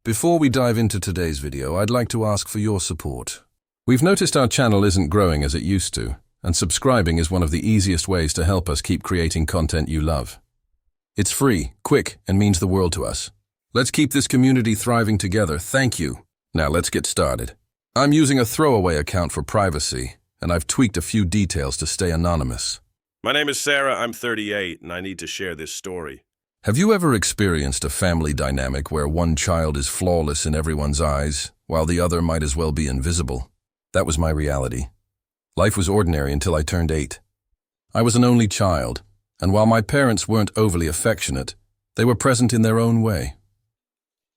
Before we dive into today's video, I'd like to ask for your support. We've noticed our channel isn't growing as it used to, and subscribing is one of the easiest ways to help us keep creating content you love. It's free, quick, and means the world to us. Let's keep this community thriving together. Thank you. Now let's get started. I'm using a throwaway account for privacy, and I've tweaked a few details to stay anonymous. My name is Sarah, I'm 38, and I need to share this story. Have you ever experienced a family dynamic where one child is flawless in everyone's eyes, while the other might as well be invisible? That was my reality. Life was ordinary until I turned 8. I was an only child, and while my parents weren't overly affectionate, they were present in their own way.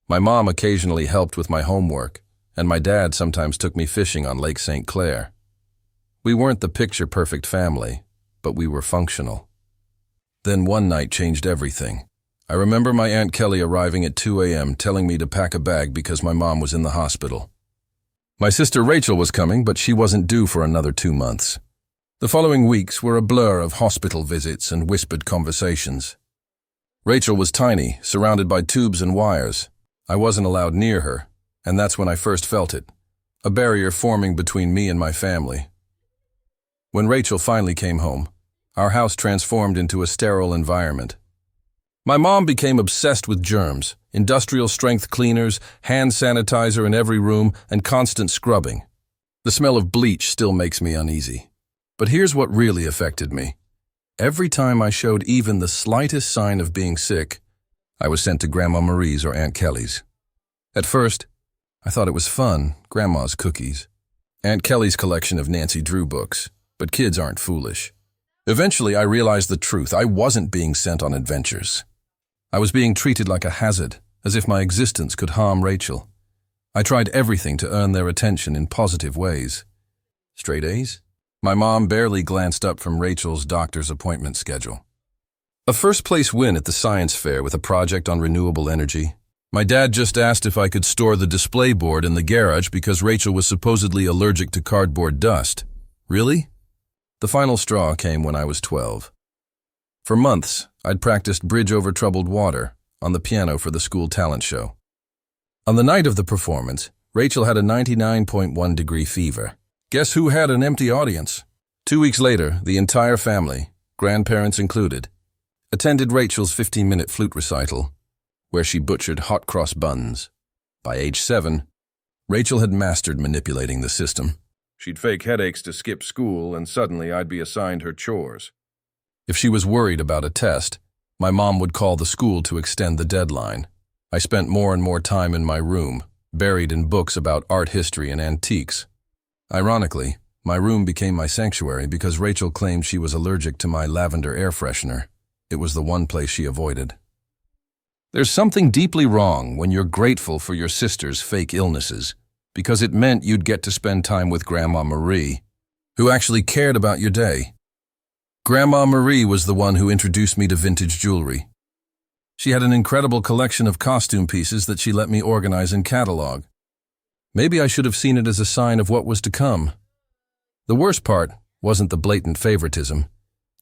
My mom occasionally helped with my homework, and my dad sometimes took me fishing on Lake St. Clair. We weren't the picture-perfect family, but we were functional. Then one night changed everything. I remember my Aunt Kelly arriving at 2 a.m. telling me to pack a bag because my mom was in the hospital. My sister Rachel was coming, but she wasn't due for another 2 months. The following weeks were a blur of hospital visits and whispered conversations. Rachel was tiny, surrounded by tubes and wires. I wasn't allowed near her, and that's when I first felt it, a barrier forming between me and my family. When Rachel finally came home, our house transformed into a sterile environment. My mom became obsessed with germs, industrial-strength cleaners, hand sanitizer in every room, and constant scrubbing. The smell of bleach still makes me uneasy. But here's what really affected me. Every time I showed even the slightest sign of being sick, I was sent to Grandma Marie's or Aunt Kelly's. At first, I thought it was fun, Grandma's cookies. Aunt Kelly's collection of Nancy Drew books, but kids aren't foolish. Eventually, I realized the truth. I wasn't being sent on adventures. I was being treated like a hazard, as if my existence could harm Rachel. I tried everything to earn their attention in positive ways. Straight A's? My mom barely glanced up from Rachel's doctor's appointment schedule. A first-place win at the science fair with a project on renewable energy. My dad just asked if I could store the display board in the garage because Rachel was supposedly allergic to cardboard dust. Really? The final straw came when I was 12. For months, I'd practiced Bridge Over Troubled Water on the piano for the school talent show. On the night of the performance, Rachel had a 99.1-degree fever. Guess who had an empty audience? 2 weeks later, the entire family, grandparents included, attended Rachel's 15-minute flute recital, where she butchered hot cross buns. By age 7, Rachel had mastered manipulating the system. She'd fake headaches to skip school, and suddenly I'd be assigned her chores. If she was worried about a test, my mom would call the school to extend the deadline. I spent more and more time in my room, buried in books about art history and antiques. Ironically, my room became my sanctuary because Rachel claimed she was allergic to my lavender air freshener. It was the one place she avoided. There's something deeply wrong when you're grateful for your sister's fake illnesses, because it meant you'd get to spend time with Grandma Marie, who actually cared about your day. Grandma Marie was the one who introduced me to vintage jewelry. She had an incredible collection of costume pieces that she let me organize and catalog. Maybe I should have seen it as a sign of what was to come. The worst part wasn't the blatant favoritism.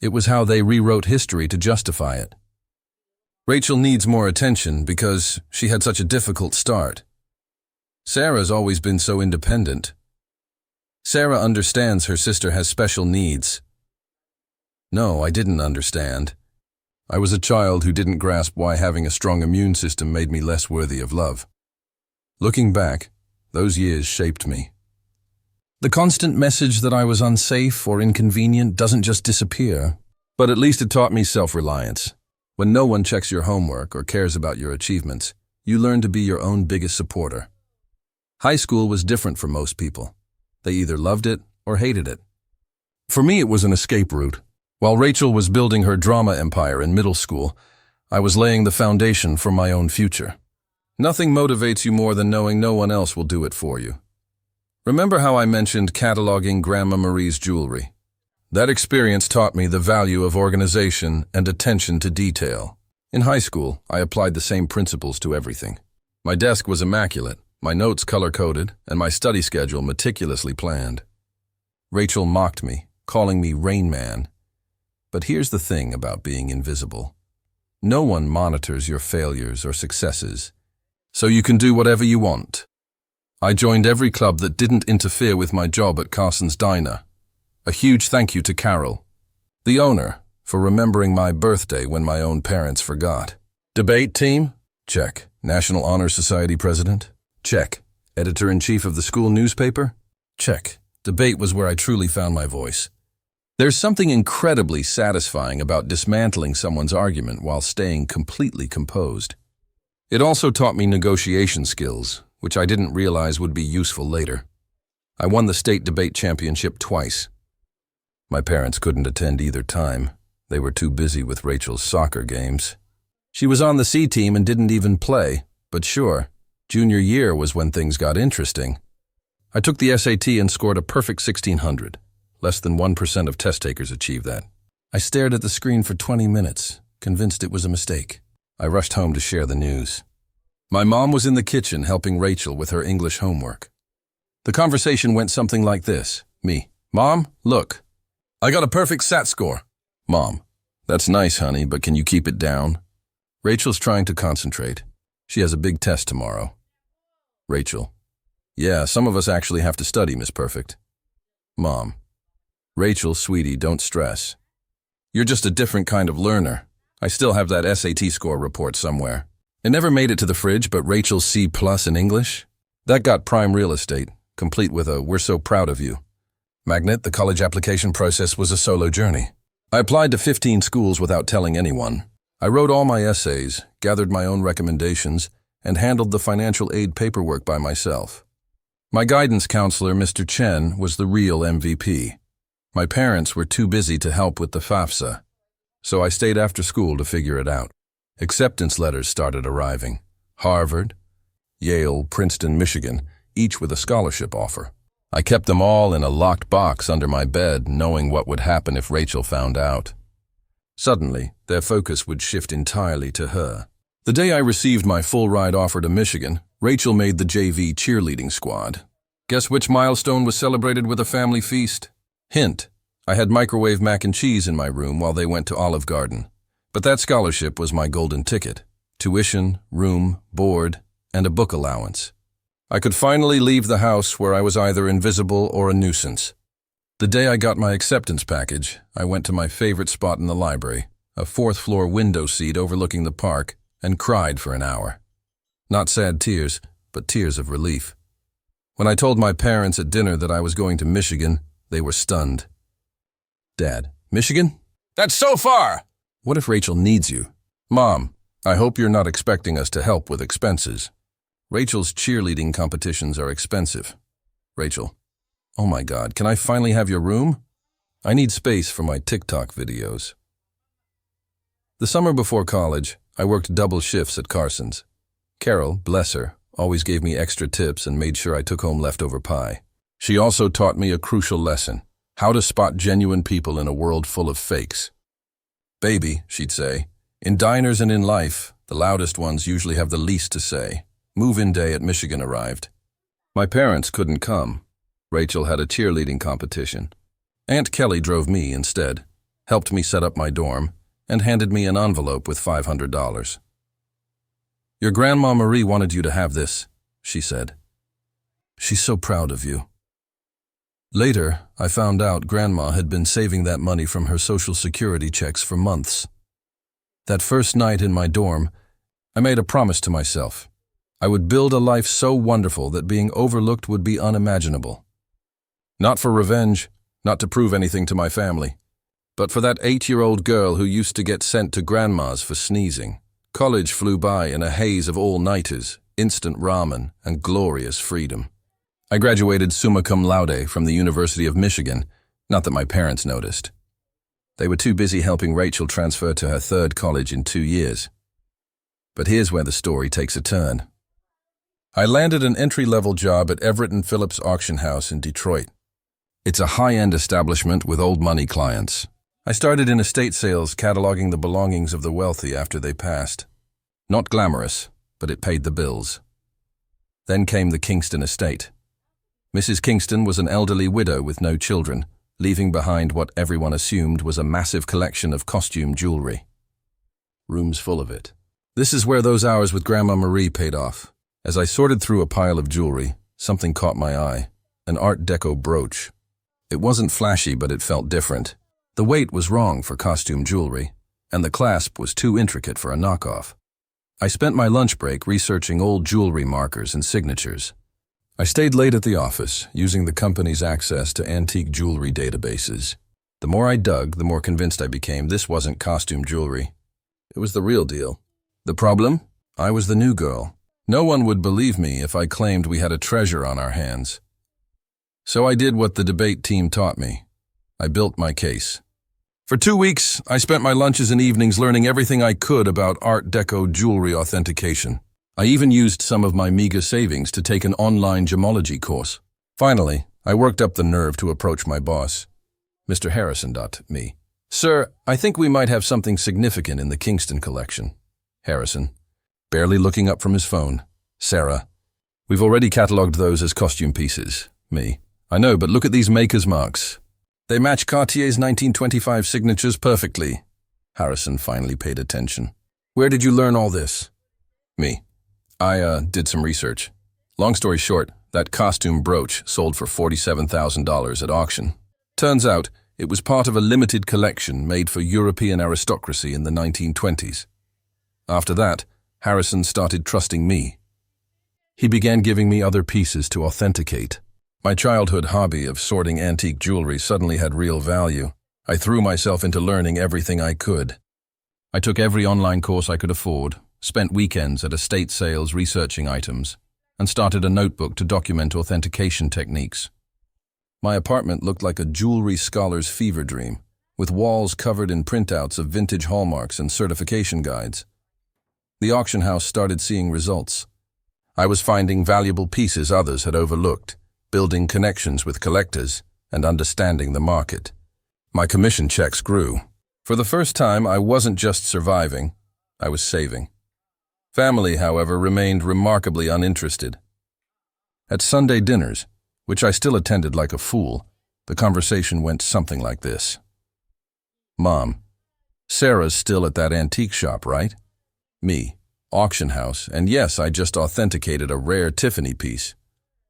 It was how they rewrote history to justify it. Rachel needs more attention because she had such a difficult start. Sarah's always been so independent. Sarah understands her sister has special needs. No, I didn't understand. I was a child who didn't grasp why having a strong immune system made me less worthy of love. Looking back, those years shaped me. The constant message that I was unsafe or inconvenient doesn't just disappear, but at least it taught me self-reliance. When no one checks your homework or cares about your achievements, you learn to be your own biggest supporter. High school was different for most people. They either loved it or hated it. For me, it was an escape route. While Rachel was building her drama empire in middle school, I was laying the foundation for my own future. Nothing motivates you more than knowing no one else will do it for you. Remember how I mentioned cataloging Grandma Marie's jewelry? That experience taught me the value of organization and attention to detail. In high school, I applied the same principles to everything. My desk was immaculate, my notes color-coded, and my study schedule meticulously planned. Rachel mocked me, calling me Rain Man. But here's the thing about being invisible. No one monitors your failures or successes. So you can do whatever you want. I joined every club that didn't interfere with my job at Carson's Diner. A huge thank you to Carol, the owner, for remembering my birthday when my own parents forgot. Debate team? Check. National Honor Society president? Check. Editor-in-chief of the school newspaper? Check. Debate was where I truly found my voice. There's something incredibly satisfying about dismantling someone's argument while staying completely composed. It also taught me negotiation skills, which I didn't realize would be useful later. I won the state debate championship twice. My parents couldn't attend either time. They were too busy with Rachel's soccer games. She was on the C team and didn't even play, but sure, junior year was when things got interesting. I took the SAT and scored a perfect 1600. Less than 1% of test takers achieve that. I stared at the screen for 20 minutes, convinced it was a mistake. I rushed home to share the news. My mom was in the kitchen helping Rachel with her English homework. The conversation went something like this. Me: Mom, look. I got a perfect SAT score. Mom: that's nice, honey, but can you keep it down? Rachel's trying to concentrate. She has a big test tomorrow. Rachel: yeah, some of us actually have to study, Miss Perfect. Mom: Rachel, sweetie, don't stress. You're just a different kind of learner. I still have that SAT score report somewhere. It never made it to the fridge, but Rachel's C+ in English? That got prime real estate, complete with a "we're so proud of you" magnet. The college application process was a solo journey. I applied to 15 schools without telling anyone. I wrote all my essays, gathered my own recommendations, and handled the financial aid paperwork by myself. My guidance counselor, Mr. Chen, was the real MVP. My parents were too busy to help with the FAFSA, so I stayed after school to figure it out. Acceptance letters started arriving. Harvard, Yale, Princeton, Michigan, each with a scholarship offer. I kept them all in a locked box under my bed, knowing what would happen if Rachel found out. Suddenly, their focus would shift entirely to her. The day I received my full ride offer to Michigan, Rachel made the JV cheerleading squad. Guess which milestone was celebrated with a family feast? Hint: I had microwave mac and cheese in my room while they went to Olive Garden. But that scholarship was my golden ticket. Tuition, room, board, and a book allowance. I could finally leave the house where I was either invisible or a nuisance. The day I got my acceptance package, I went to my favorite spot in the library, a fourth-floor window seat overlooking the park, and cried for an hour. Not sad tears, but tears of relief. When I told my parents at dinner that I was going to Michigan, they were stunned. Dad: Michigan? That's so far! What if Rachel needs you? Mom: I hope you're not expecting us to help with expenses. Rachel's cheerleading competitions are expensive. Rachel: oh my God, can I finally have your room? I need space for my TikTok videos. The summer before college, I worked double shifts at Carson's. Carol, bless her, always gave me extra tips and made sure I took home leftover pie. She also taught me a crucial lesson: how to spot genuine people in a world full of fakes. Baby, she'd say, in diners and in life, the loudest ones usually have the least to say. Move-in day at Michigan arrived. My parents couldn't come. Rachel had a cheerleading competition. Aunt Kelly drove me instead, helped me set up my dorm, and handed me an envelope with $500. Your Grandma Marie wanted you to have this, she said. She's so proud of you. Later, I found out Grandma had been saving that money from her Social Security checks for months. That first night in my dorm, I made a promise to myself. I would build a life so wonderful that being overlooked would be unimaginable. Not for revenge, not to prove anything to my family, but for that 8-year-old girl who used to get sent to Grandma's for sneezing. College flew by in a haze of all-nighters, instant ramen, and glorious freedom. I graduated summa cum laude from the University of Michigan, not that my parents noticed. They were too busy helping Rachel transfer to her third college in 2 years. But here's where the story takes a turn. I landed an entry-level job at Everett & Phillips Auction House in Detroit. It's a high-end establishment with old-money clients. I started in estate sales, cataloging the belongings of the wealthy after they passed. Not glamorous, but it paid the bills. Then came the Kingston estate. Mrs. Kingston was an elderly widow with no children, leaving behind what everyone assumed was a massive collection of costume jewelry. Rooms full of it. This is where those hours with Grandma Marie paid off. As I sorted through a pile of jewelry, something caught my eye, an Art Deco brooch. It wasn't flashy, but it felt different. The weight was wrong for costume jewelry, and the clasp was too intricate for a knockoff. I spent my lunch break researching old jewelry markers and signatures. I stayed late at the office, using the company's access to antique jewelry databases. The more I dug, the more convinced I became this wasn't costume jewelry. It was the real deal. The problem? I was the new girl. No one would believe me if I claimed we had a treasure on our hands. So I did what the debate team taught me. I built my case. For 2 weeks, I spent my lunches and evenings learning everything I could about Art Deco jewelry authentication. I even used some of my meager savings to take an online gemology course. Finally, I worked up the nerve to approach my boss, Mr. Harrison. Me. Sir, I think we might have something significant in the Kingston collection. Harrison, barely looking up from his phone. Sarah, we've already catalogued those as costume pieces. Me. I know, but look at these maker's marks. They match Cartier's 1925 signatures perfectly. Harrison finally paid attention. Where did you learn all this? Me. I did some research. Long story short, that costume brooch sold for $47,000 at auction. Turns out, it was part of a limited collection made for European aristocracy in the 1920s. After that, Harrison started trusting me. He began giving me other pieces to authenticate. My childhood hobby of sorting antique jewelry suddenly had real value. I threw myself into learning everything I could. I took every online course I could afford, spent weekends at estate sales researching items, and started a notebook to document authentication techniques. My apartment looked like a jewelry scholar's fever dream, with walls covered in printouts of vintage hallmarks and certification guides. The auction house started seeing results. I was finding valuable pieces others had overlooked, building connections with collectors, and understanding the market. My commission checks grew. For the first time, I wasn't just surviving, I was saving. Family, however, remained remarkably uninterested. At Sunday dinners, which I still attended like a fool, the conversation went something like this. Mom, Sarah's still at that antique shop, right? Me, auction house, and yes, I just authenticated a rare Tiffany piece.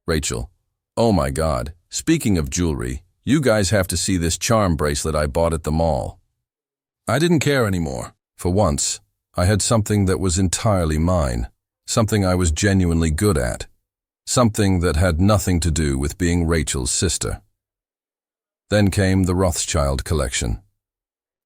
Rachel, oh my God, speaking of jewelry, you guys have to see this charm bracelet I bought at the mall. I didn't care anymore. For once, I had something that was entirely mine, something I was genuinely good at, something that had nothing to do with being Rachel's sister. Then came the Rothschild collection.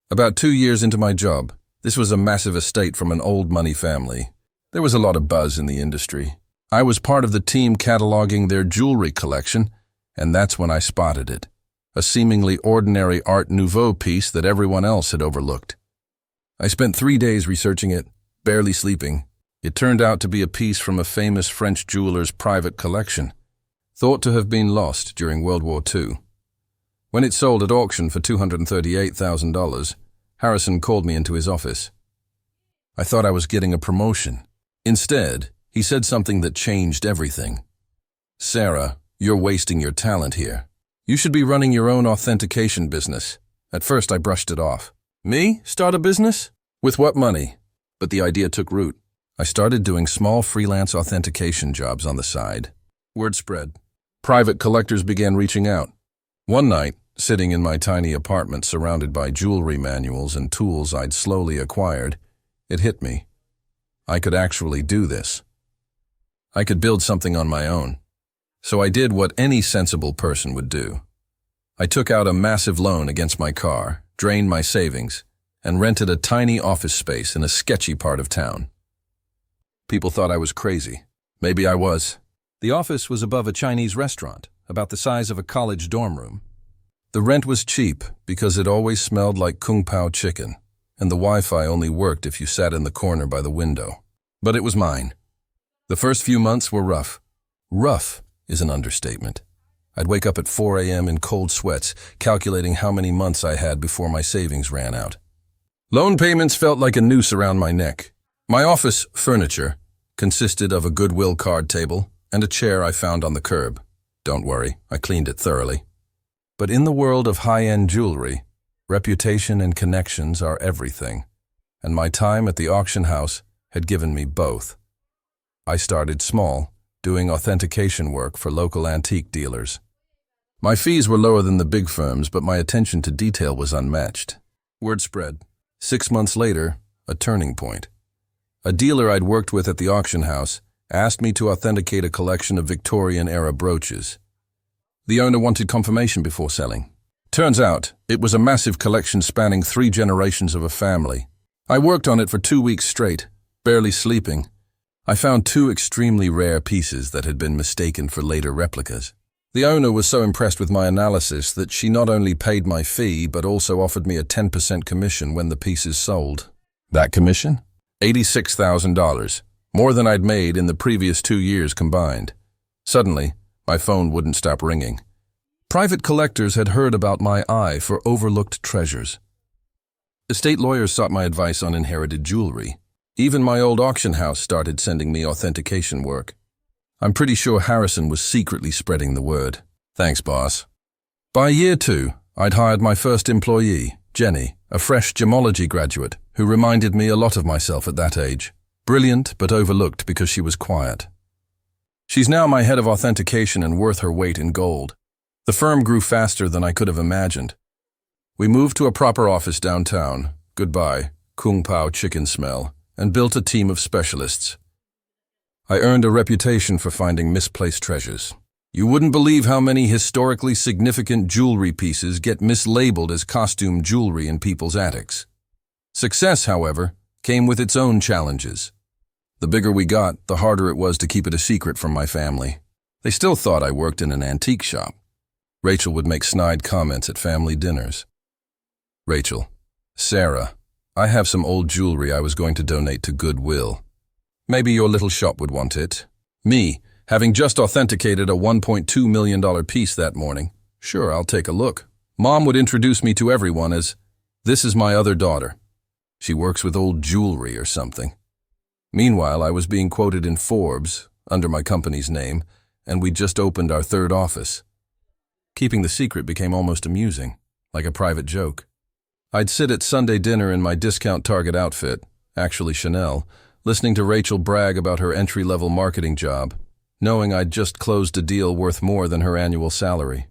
About 2 years into my job, this was a massive estate from an old money family. There was a lot of buzz in the industry. I was part of the team cataloging their jewelry collection, and that's when I spotted it, a seemingly ordinary Art Nouveau piece that everyone else had overlooked. I spent 3 days researching it, barely sleeping. It turned out to be a piece from a famous French jeweler's private collection, thought to have been lost during World War II. When it sold at auction for $238,000, Harrison called me into his office. I thought I was getting a promotion. Instead, he said something that changed everything. Sarah, you're wasting your talent here. You should be running your own authentication business. At first, I brushed it off. Me? Start a business? With what money? But the idea took root. I started doing small freelance authentication jobs on the side. Word spread. Private collectors began reaching out. One night, sitting in my tiny apartment surrounded by jewelry manuals and tools I'd slowly acquired, it hit me. I could actually do this. I could build something on my own. So I did what any sensible person would do. I took out a massive loan against my car, drained my savings, and rented a tiny office space in a sketchy part of town. People thought I was crazy. Maybe I was. The office was above a Chinese restaurant, about the size of a college dorm room. The rent was cheap because it always smelled like Kung Pao chicken, and the Wi-Fi only worked if you sat in the corner by the window. But it was mine. The first few months were rough. Rough is an understatement. I'd wake up at 4 a.m. in cold sweats, calculating how many months I had before my savings ran out. Loan payments felt like a noose around my neck. My office furniture consisted of a Goodwill card table and a chair I found on the curb. Don't worry, I cleaned it thoroughly. But in the world of high-end jewelry, reputation and connections are everything, and my time at the auction house had given me both. I started small, doing authentication work for local antique dealers. My fees were lower than the big firms, but my attention to detail was unmatched. Word spread. 6 months later, a turning point. A dealer I'd worked with at the auction house asked me to authenticate a collection of Victorian-era brooches. The owner wanted confirmation before selling. Turns out, it was a massive collection spanning 3 generations of a family. I worked on it for 2 weeks straight, barely sleeping. I found 2 extremely rare pieces that had been mistaken for later replicas. The owner was so impressed with my analysis that she not only paid my fee but also offered me a 10% commission when the pieces sold. That commission? $86,000, more than I'd made in the previous 2 years combined. Suddenly, my phone wouldn't stop ringing. Private collectors had heard about my eye for overlooked treasures. Estate lawyers sought my advice on inherited jewelry. Even my old auction house started sending me authentication work. I'm pretty sure Harrison was secretly spreading the word. Thanks, boss. By year 2, I'd hired my first employee, Jenny, a fresh gemology graduate who reminded me a lot of myself at that age. Brilliant, but overlooked because she was quiet. She's now my head of authentication and worth her weight in gold. The firm grew faster than I could have imagined. We moved to a proper office downtown, goodbye, Kung Pao chicken smell, and built a team of specialists. I earned a reputation for finding misplaced treasures. You wouldn't believe how many historically significant jewelry pieces get mislabeled as costume jewelry in people's attics. Success, however, came with its own challenges. The bigger we got, the harder it was to keep it a secret from my family. They still thought I worked in an antique shop. Rachel would make snide comments at family dinners. Rachel, Sarah, I have some old jewelry I was going to donate to Goodwill. Maybe your little shop would want it. Me, having just authenticated a $1.2 million piece that morning. Sure, I'll take a look. Mom would introduce me to everyone as, "This is my other daughter. She works with old jewelry or something." Meanwhile, I was being quoted in Forbes, under my company's name, and we'd just opened our 3rd office. Keeping the secret became almost amusing, like a private joke. I'd sit at Sunday dinner in my discount Target outfit, actually Chanel, listening to Rachel brag about her entry-level marketing job, knowing I'd just closed a deal worth more than her annual salary.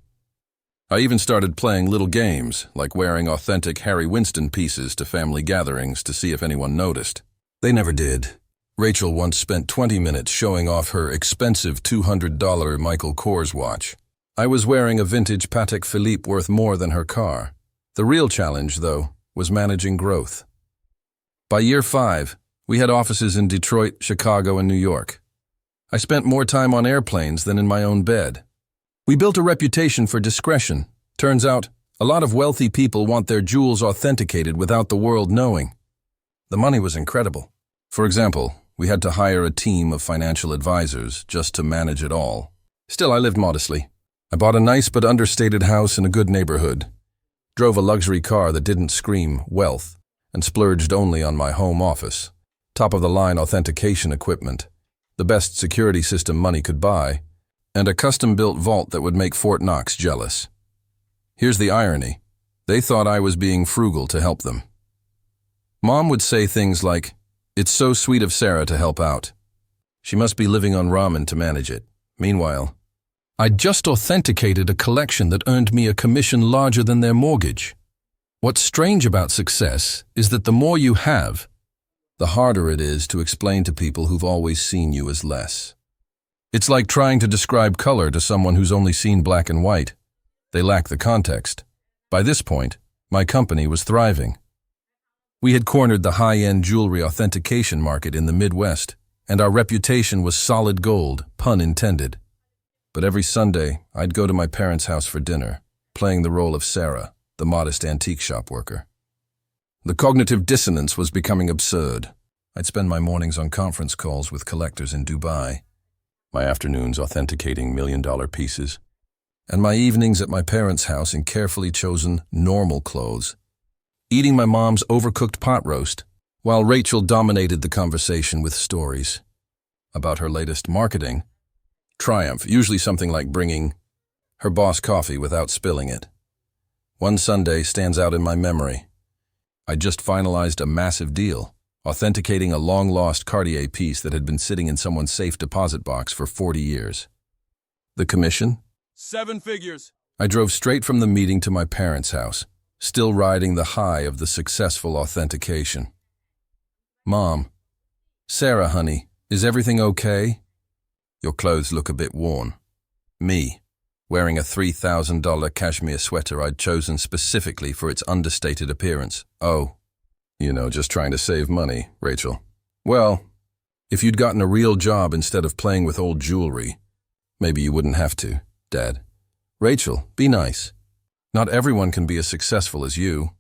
I even started playing little games, like wearing authentic Harry Winston pieces to family gatherings to see if anyone noticed. They never did. Rachel once spent 20 minutes showing off her expensive $200 Michael Kors watch. I was wearing a vintage Patek Philippe worth more than her car. The real challenge, though, was managing growth. By year 5, we had offices in Detroit, Chicago, and New York. I spent more time on airplanes than in my own bed. We built a reputation for discretion. Turns out, a lot of wealthy people want their jewels authenticated without the world knowing. The money was incredible. For example, we had to hire a team of financial advisors just to manage it all. Still, I lived modestly. I bought a nice but understated house in a good neighborhood, drove a luxury car that didn't scream wealth, and splurged only on my home office, top-of-the-line authentication equipment, the best security system money could buy, and a custom-built vault that would make Fort Knox jealous. Here's the irony. They thought I was being frugal to help them. Mom would say things like, "It's so sweet of Sarah to help out. She must be living on ramen to manage it." Meanwhile, I'd just authenticated a collection that earned me a commission larger than their mortgage. What's strange about success is that the more you have, the harder it is to explain to people who've always seen you as less. It's like trying to describe color to someone who's only seen black and white. They lack the context. By this point, my company was thriving. We had cornered the high-end jewelry authentication market in the Midwest, and our reputation was solid gold, pun intended. But every Sunday, I'd go to my parents' house for dinner, playing the role of Sarah, the modest antique shop worker. The cognitive dissonance was becoming absurd. I'd spend my mornings on conference calls with collectors in Dubai, my afternoons authenticating million-dollar pieces, and my evenings at my parents' house in carefully chosen, normal clothes, eating my mom's overcooked pot roast, while Rachel dominated the conversation with stories about her latest marketing triumph, usually something like bringing her boss coffee without spilling it. One Sunday stands out in my memory. I just finalized a massive deal, authenticating a long-lost Cartier piece that had been sitting in someone's safe deposit box for 40 years. The commission? 7 figures. I drove straight from the meeting to my parents' house, still riding the high of the successful authentication. Mom. Sarah, honey, is everything okay? Your clothes look a bit worn. Me. Wearing a $3,000 cashmere sweater I'd chosen specifically for its understated appearance. Oh. Just trying to save money, Rachel. Well, if you'd gotten a real job instead of playing with old jewelry, maybe you wouldn't have to, Dad. Rachel, be nice. Not everyone can be as successful as you.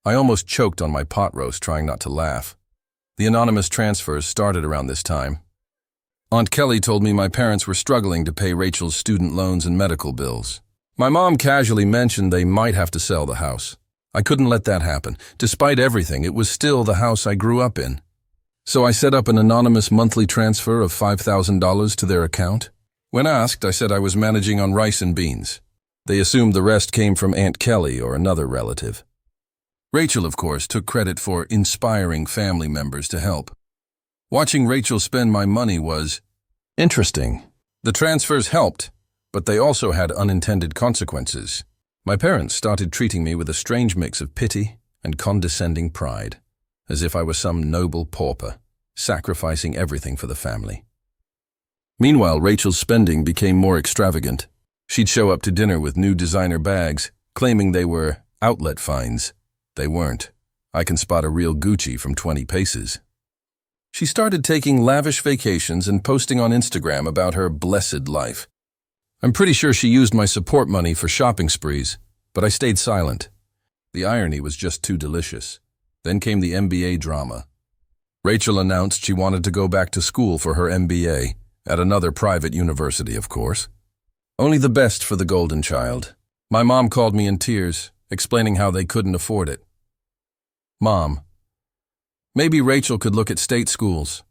I almost choked on my pot roast trying not to laugh. The anonymous transfers started around this time. Aunt Kelly told me my parents were struggling to pay Rachel's student loans and medical bills. My mom casually mentioned they might have to sell the house. I couldn't let that happen. Despite everything, it was still the house I grew up in. So I set up an anonymous monthly transfer of $5,000 to their account. When asked, I said I was managing on rice and beans. They assumed the rest came from Aunt Kelly or another relative. Rachel, of course, took credit for inspiring family members to help. Watching Rachel spend my money was interesting. The transfers helped, but they also had unintended consequences. My parents started treating me with a strange mix of pity and condescending pride, as if I was some noble pauper, sacrificing everything for the family. Meanwhile, Rachel's spending became more extravagant. She'd show up to dinner with new designer bags, claiming they were outlet finds. They weren't. I can spot a real Gucci from 20 paces. She started taking lavish vacations and posting on Instagram about her blessed life. I'm pretty sure she used my support money for shopping sprees, but I stayed silent. The irony was just too delicious. Then came the MBA drama. Rachel announced she wanted to go back to school for her MBA, at another private university, of course. Only the best for the golden child. My mom called me in tears, explaining how they couldn't afford it. Mom, maybe Rachel could look at state schools.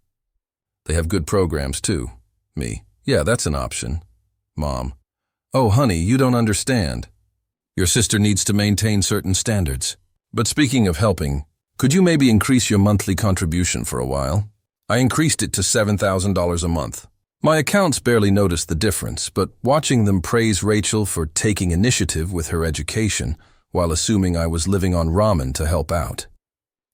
They have good programs too. Me, yeah, that's an option. Mom, oh honey, you don't understand. Your sister needs to maintain certain standards. But speaking of helping, could you maybe increase your monthly contribution for a while? I increased it to $7,000 a month. My accounts barely noticed the difference, but watching them praise Rachel for taking initiative with her education while assuming I was living on ramen to help out.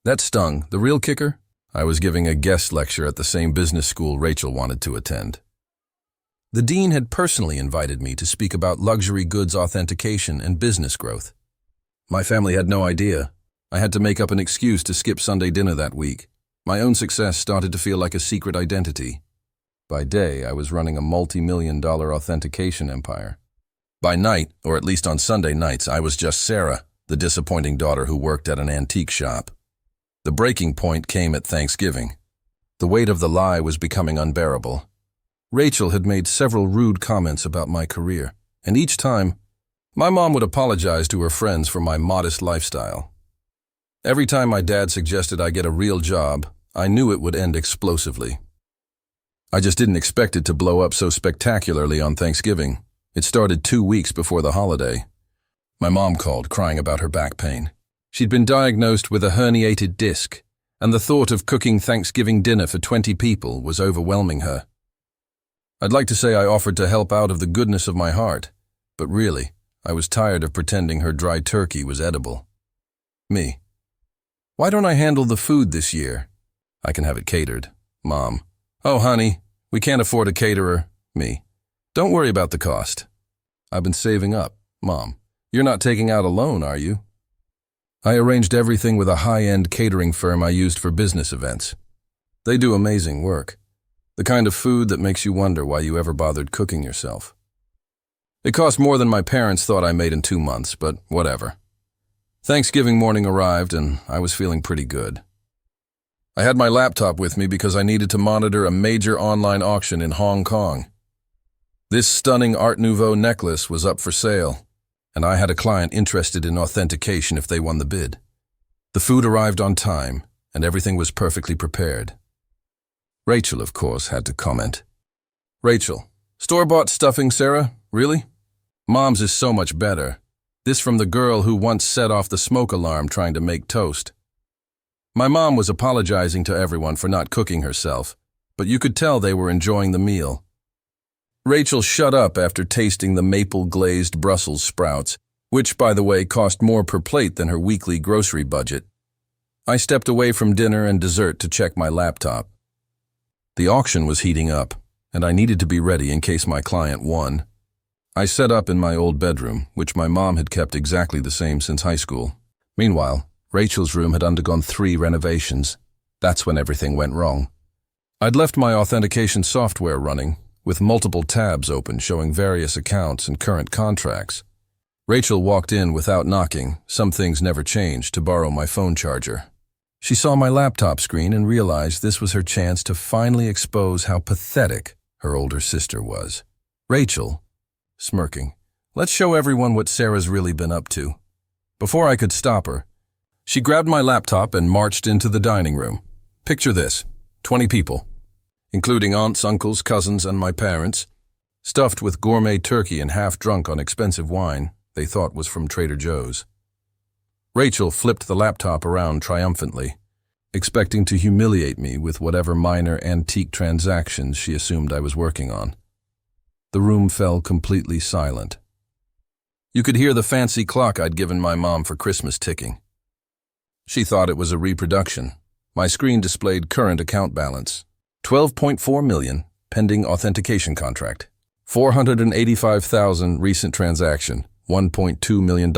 That stung. The real kicker? I was giving a guest lecture at the same business school Rachel wanted to attend. The dean had personally invited me to speak about luxury goods authentication and business growth. My family had no idea. I had to make up an excuse to skip Sunday dinner that week. My own success started to feel like a secret identity. By day, I was running a multi-million-dollar authentication empire. By night, or at least on Sunday nights, I was just Sarah, the disappointing daughter who worked at an antique shop. The breaking point came at Thanksgiving. The weight of the lie was becoming unbearable. Rachel had made several rude comments about my career, and each time, my mom would apologize to her friends for my modest lifestyle. Every time my dad suggested I get a real job, I knew it would end explosively. I just didn't expect it to blow up so spectacularly on Thanksgiving. It started 2 weeks before the holiday. My mom called, crying about her back pain. She'd been diagnosed with a herniated disc, and the thought of cooking Thanksgiving dinner for 20 people was overwhelming her. I'd like to say I offered to help out of the goodness of my heart, but really, I was tired of pretending her dry turkey was edible. Me. Why don't I handle the food this year? I can have it catered. Mom. Oh, honey, we can't afford a caterer. Me. Don't worry about the cost. I've been saving up. Mom. You're not taking out a loan, are you? I arranged everything with a high-end catering firm I used for business events. They do amazing work. The kind of food that makes you wonder why you ever bothered cooking yourself. It cost more than my parents thought I made in 2 months, but whatever. Thanksgiving morning arrived, and I was feeling pretty good. I had my laptop with me because I needed to monitor a major online auction in Hong Kong. This stunning Art Nouveau necklace was up for sale, and I had a client interested in authentication if they won the bid. The food arrived on time, and everything was perfectly prepared. Rachel, of course, had to comment. Rachel, store-bought stuffing, Sarah? Really? Mom's is so much better. This from the girl who once set off the smoke alarm trying to make toast. My mom was apologizing to everyone for not cooking herself, but you could tell they were enjoying the meal. Rachel shut up after tasting the maple-glazed Brussels sprouts, which, by the way, cost more per plate than her weekly grocery budget. I stepped away from dinner and dessert to check my laptop. The auction was heating up, and I needed to be ready in case my client won. I set up in my old bedroom, which my mom had kept exactly the same since high school. Meanwhile, Rachel's room had undergone 3 renovations. That's when everything went wrong. I'd left my authentication software running, with multiple tabs open showing various accounts and current contracts. Rachel walked in without knocking, some things never changed, to borrow my phone charger. She saw my laptop screen and realized this was her chance to finally expose how pathetic her older sister was. Rachel, smirking, let's show everyone what Sarah's really been up to. Before I could stop her, she grabbed my laptop and marched into the dining room. Picture this, 20 people, including aunts, uncles, cousins, and my parents, stuffed with gourmet turkey and half drunk on expensive wine they thought was from Trader Joe's. Rachel flipped the laptop around triumphantly, expecting to humiliate me with whatever minor antique transactions she assumed I was working on. The room fell completely silent. You could hear the fancy clock I'd given my mom for Christmas ticking. She thought it was a reproduction. My screen displayed current account balance. 12.4 million, pending authentication contract. 485,000 recent transaction, $1.2 million.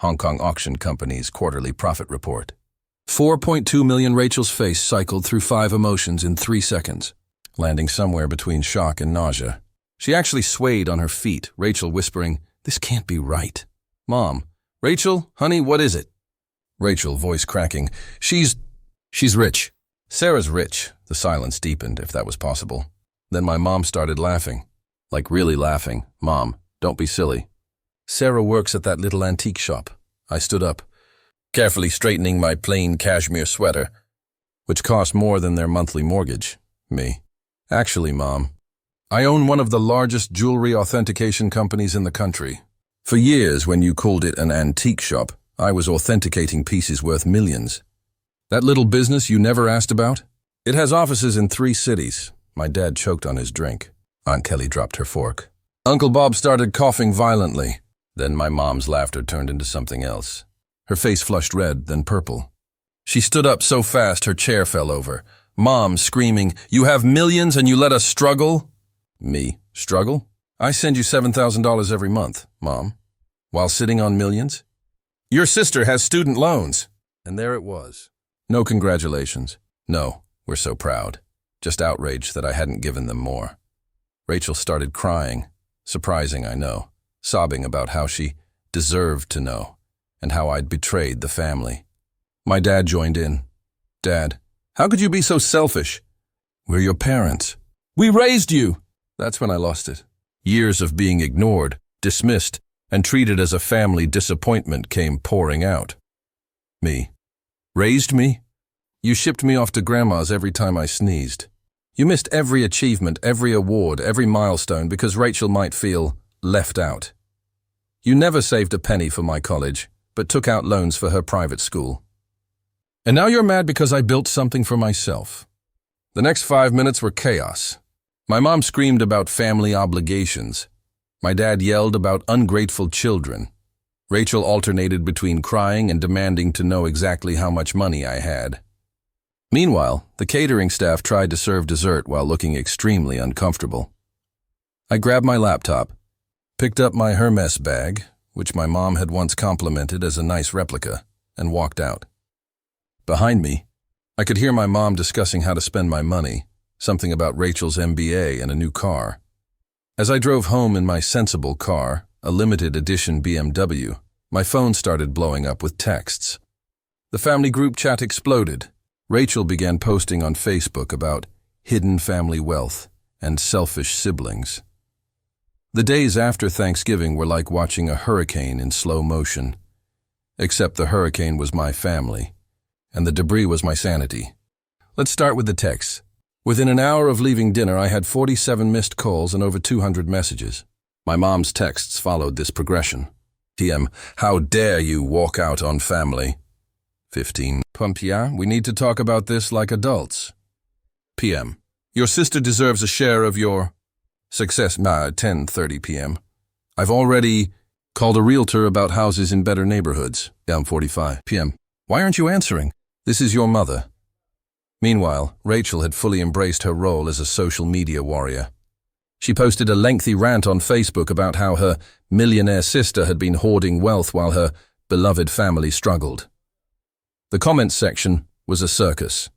Hong Kong Auction Company's quarterly profit report. 4.2 million. Rachel's face cycled through 5 emotions in 3 seconds, landing somewhere between shock and nausea. She actually swayed on her feet, Rachel whispering, "This can't be right." "Mom, Rachel, honey, what is it?" Rachel, voice cracking, She's rich." "Sarah's rich." The silence deepened, if that was possible. Then my mom started laughing. Like really laughing. "Mom, don't be silly. Sarah works at that little antique shop." I stood up, carefully straightening my plain cashmere sweater, which cost more than their monthly mortgage. Me. "Actually, Mom, I own one of the largest jewelry authentication companies in the country. For years, when you called it an antique shop, I was authenticating pieces worth millions. That little business you never asked about? It has offices in 3 cities. My dad choked on his drink. Aunt Kelly dropped her fork. Uncle Bob started coughing violently. Then my mom's laughter turned into something else. Her face flushed red, then purple. She stood up so fast her chair fell over. Mom screaming, "You have millions and you let us struggle?" Me, struggle? I send you $7,000 every month, Mom, while sitting on millions? Your sister has student loans. And there it was. No congratulations. No, we're so proud. Just outraged that I hadn't given them more. Rachel started crying, surprising, I know, sobbing about how she deserved to know and how I'd betrayed the family. My dad joined in. "Dad, how could you be so selfish? We're your parents. We raised you." That's when I lost it. Years of being ignored, dismissed, and treated as a family disappointment came pouring out. Me. Raised me? You shipped me off to Grandma's every time I sneezed. You missed every achievement, every award, every milestone because Rachel might feel left out. You never saved a penny for my college, but took out loans for her private school. And now you're mad because I built something for myself. The next 5 minutes were chaos. My mom screamed about family obligations. My dad yelled about ungrateful children. Rachel alternated between crying and demanding to know exactly how much money I had. Meanwhile, the catering staff tried to serve dessert while looking extremely uncomfortable. I grabbed my laptop, picked up my Hermes bag, which my mom had once complimented as a nice replica, and walked out. Behind me, I could hear my mom discussing how to spend my money, something about Rachel's MBA and a new car. As I drove home in my sensible car, a limited edition BMW, my phone started blowing up with texts. The family group chat exploded. Rachel began posting on Facebook about hidden family wealth and selfish siblings. The days after Thanksgiving were like watching a hurricane in slow motion, except the hurricane was my family, and the debris was my sanity. Let's start with the texts. Within an hour of leaving dinner, I had 47 missed calls and over 200 messages. My mom's texts followed this progression. TM, how dare you walk out on family? 15. Yeah, we need to talk about this like adults. PM. Your sister deserves a share of your success. 10:30 p.m. I've already called a realtor about houses in better neighborhoods. 45 p.m. Why aren't you answering? This is your mother. Meanwhile, Rachel had fully embraced her role as a social media warrior. She posted a lengthy rant on Facebook about how her millionaire sister had been hoarding wealth while her beloved family struggled. The comments section was a circus.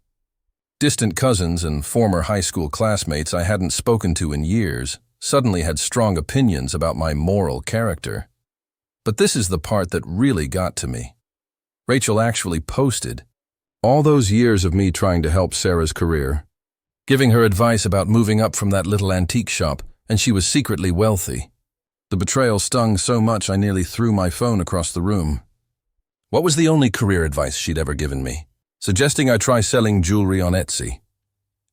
Distant cousins and former high school classmates I hadn't spoken to in years suddenly had strong opinions about my moral character. But this is the part that really got to me. Rachel actually posted all those years of me trying to help Sarah's career, giving her advice about moving up from that little antique shop, and she was secretly wealthy. The betrayal stung so much I nearly threw my phone across the room. What was the only career advice she'd ever given me? Suggesting I try selling jewelry on Etsy.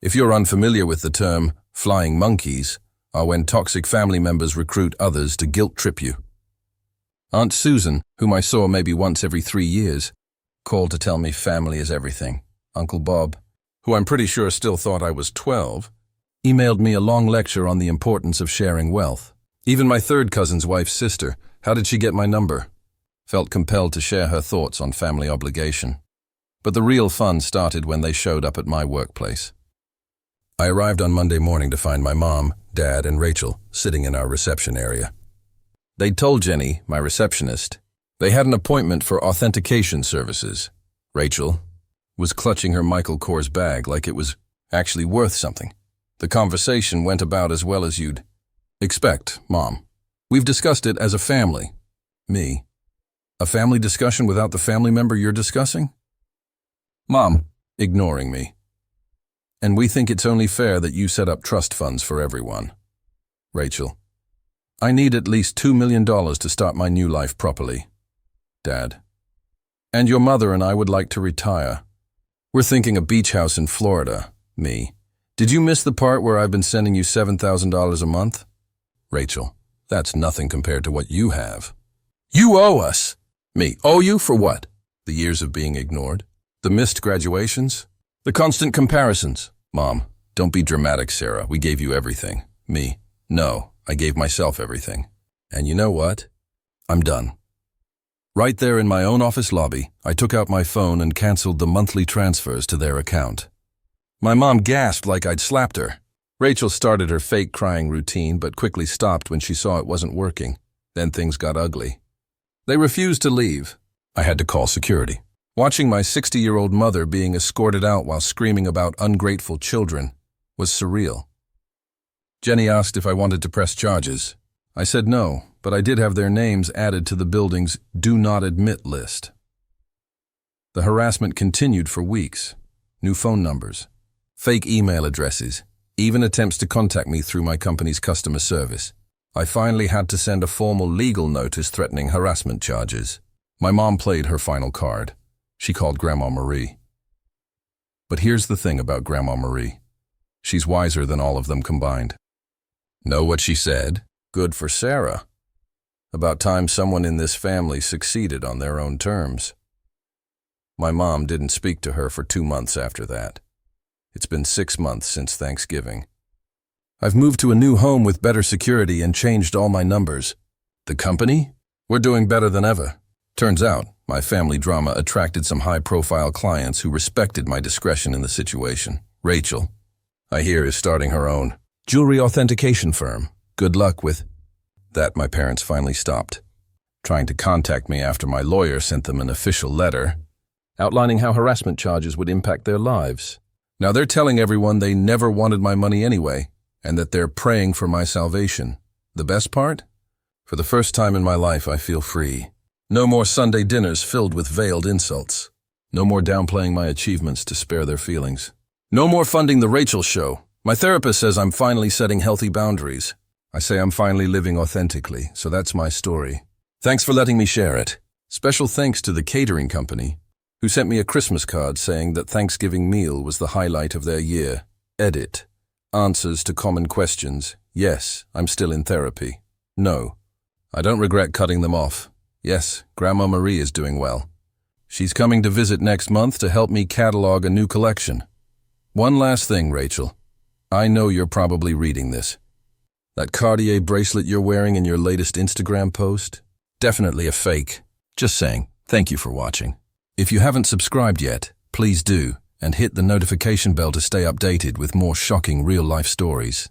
If you're unfamiliar with the term, flying monkeys are when toxic family members recruit others to guilt-trip you. Aunt Susan, whom I saw maybe once every 3 years, called to tell me family is everything. Uncle Bob, who I'm pretty sure still thought I was 12, emailed me a long lecture on the importance of sharing wealth. Even my third cousin's wife's sister, how did she get my number? Felt compelled to share her thoughts on family obligation. But the real fun started when they showed up at my workplace. I arrived on Monday morning to find my mom, Dad, and Rachel sitting in our reception area. They'd told Jenny, my receptionist, they had an appointment for authentication services. Rachel was clutching her Michael Kors bag like it was actually worth something. The conversation went about as well as you'd expect, Mom. We've discussed it as a family. Me. A family discussion without the family member you're discussing? Mom, ignoring me. And we think it's only fair that you set up trust funds for everyone. Rachel. I need at least $2 million to start my new life properly. Dad. And your mother and I would like to retire. We're thinking a beach house in Florida. Me. Did you miss the part where I've been sending you $7,000 a month? Rachel. That's nothing compared to what you have. You owe us. Me. Owe you for what? The years of being ignored? The missed graduations? The constant comparisons? Mom. Don't be dramatic, Sarah. We gave you everything. Me. No. I gave myself everything. And you know what? I'm done. Right there in my own office lobby, I took out my phone and canceled the monthly transfers to their account. My mom gasped like I'd slapped her. Rachel started her fake crying routine, but quickly stopped when she saw it wasn't working. Then things got ugly. They refused to leave. I had to call security. Watching my 60-year-old mother being escorted out while screaming about ungrateful children was surreal. Jenny asked if I wanted to press charges. I said no, but I did have their names added to the building's Do Not Admit list. The harassment continued for weeks. New phone numbers, fake email addresses, even attempts to contact me through my company's customer service. I finally had to send a formal legal notice threatening harassment charges. My mom played her final card. She called Grandma Marie. But here's the thing about Grandma Marie. She's wiser than all of them combined. Know what she said? Good for Sarah. About time someone in this family succeeded on their own terms. My mom didn't speak to her for 2 months after that. It's been 6 months since Thanksgiving. I've moved to a new home with better security and changed all my numbers. The company? We're doing better than ever. Turns out, my family drama attracted some high-profile clients who respected my discretion in the situation. Rachel, I hear, is starting her own jewelry authentication firm. Good luck with that. My parents finally stopped trying to contact me after my lawyer sent them an official letter outlining how harassment charges would impact their lives. Now they're telling everyone they never wanted my money anyway, and that they're praying for my salvation. The best part? For the first time in my life, I feel free. No more Sunday dinners filled with veiled insults. No more downplaying my achievements to spare their feelings. No more funding the Rachel show. My therapist says I'm finally setting healthy boundaries. I say I'm finally living authentically, so that's my story. Thanks for letting me share it. Special thanks to the catering company, who sent me a Christmas card saying that Thanksgiving meal was the highlight of their year. Edit. Answers to common questions. Yes, I'm still in therapy. No. I don't regret cutting them off. Yes, Grandma Marie is doing well. She's coming to visit next month to help me catalog a new collection. One last thing, Rachel. I know you're probably reading this. That Cartier bracelet you're wearing in your latest Instagram post? Definitely a fake. Just saying, thank you for watching. If you haven't subscribed yet, please do, and hit the notification bell to stay updated with more shocking real-life stories.